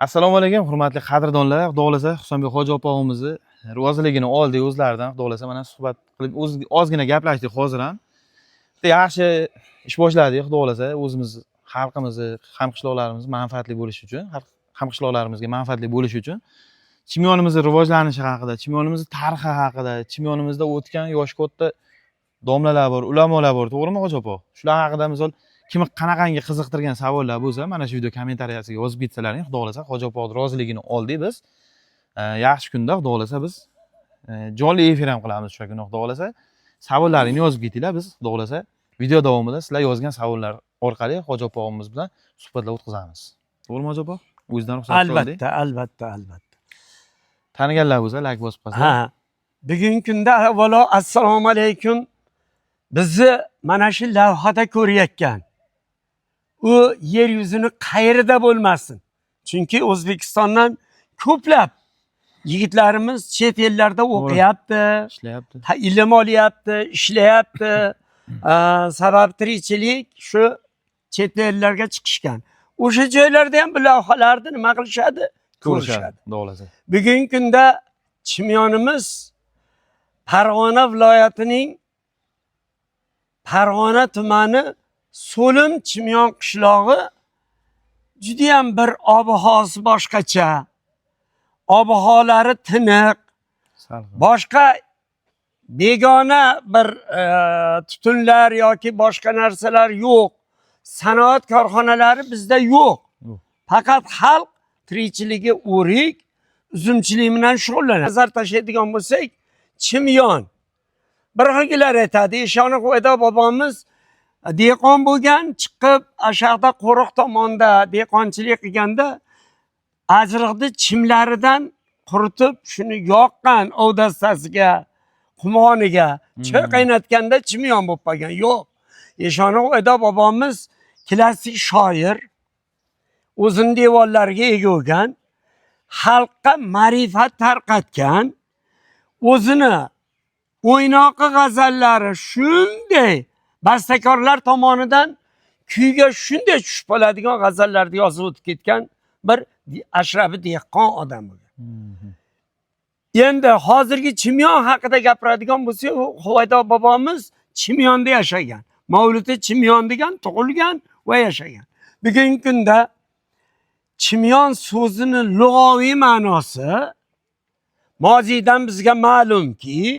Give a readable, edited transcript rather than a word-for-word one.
Assalomu alaykum, hurmatli qadrdonlar. Xudo xolasa Husanbek hoji opog'imizni rivojiligini oldik o'zlaridan. Xudo xolasa mana suhbat qilib ozgina gaplashdik hozir ham. Bitta yaxshi ish boshladik, xudo xolasa o'zimiz xalqimizni, hamqishloqlarimiz manfaatli bo'lishi uchun, hamqishloqlarimizga manfaatli bo'lishi uchun chimyonimizni rivojlanishi haqida, chimyonimizni tarixi haqida, chimyonimizda o'tgan yoshi katta domlalar bor, ulamolar bor, to'g'rimi hoji opa? Shular haqida misol kim qanaqangi qiziqtirgan savollar bo'lsa, mana shu video kommentariyasiga yozib ketsalaring, xudo xolasa hoji oponing roziligini oldik biz. Yaxshi kunda xudo xolasa biz jonli efir ham qilamiz o'sha kuni xudo xolasa. Savollaringni yozib ketinglar, biz xudo xolasa video davomida sizlar yozgan savollar orqali hoji opamiz bilan suhbatlar o'tkazamiz. To'g'rimi hoji opa? O'zingizdan ruxsat so'radik. Albatta. Taniganlar bo'lsa like bosib qo'yinglar. Ha. Bugungi kunda avvalo assalomu alaykum. Bizni mana shu lavhada ko'rayotgan u yer yuzini qayerida bo'lmasin. Chunki O'zbekistondan ko'plab yigitlarimiz chet ellarda o'qiyapti, ishlayapti, ilm olyapti, ishlayapti. Sabab tirikchilik shu chet ellarga chiqishgan. O'sha joylarda ham bu lavhalarni nima qilishadi? Ko'rishadi. Xudo Bugungi kunda chimyonimiz Farg'ona viloyatining Farg'ona tumani So'lim Chimyon qishlog'i juda ham bir ob-havosi boshqacha. Ob-havolari tiniq. Boshqa begona bir tutunlar yoki boshqa narsalar yo'q. Sanoat korxonalari bizda yo'q. Faqat xalq tirikchiligi o'rik, uzumchilik bilan shug'ullanadi. Nazar tashlaydigan bo'lsak, chimyon. Bir xilgilar aytadi, eshoni qo'yda bobomiz dehqon bo'lgan, chiqib ashaqda qo'riq tomonda dehqonchilik qilganda ajriqni chimlaridan quritib shuni yoqqan ovdastasiga, qumoniga, choy qaynatganda chimyon bo'lib qolgan. Yo'q. Eshoni qo'yda bobomiz klassik shoir, o'zini devorlariga ega bo'lgan, xalqqa ma'rifat tarqatgan, o'zini o'ynoqi g'azallari shunday bastakorlar tomonidan kuyga shunday tushib qoladigan g'azallarni yozib o'tib ketgan bir ashrafi dehqon odam bo'lgan. Endi hozirgi chimyon haqida gapiradigan bo'lsak, Huvaydo bobomiz chimyonda yashagan. Mavludi chimyon degan tug'ilgan va yashagan. Bugungi kunda chimyon so'zini lug'aviy ma'nosi moziydan bizga ma'lumki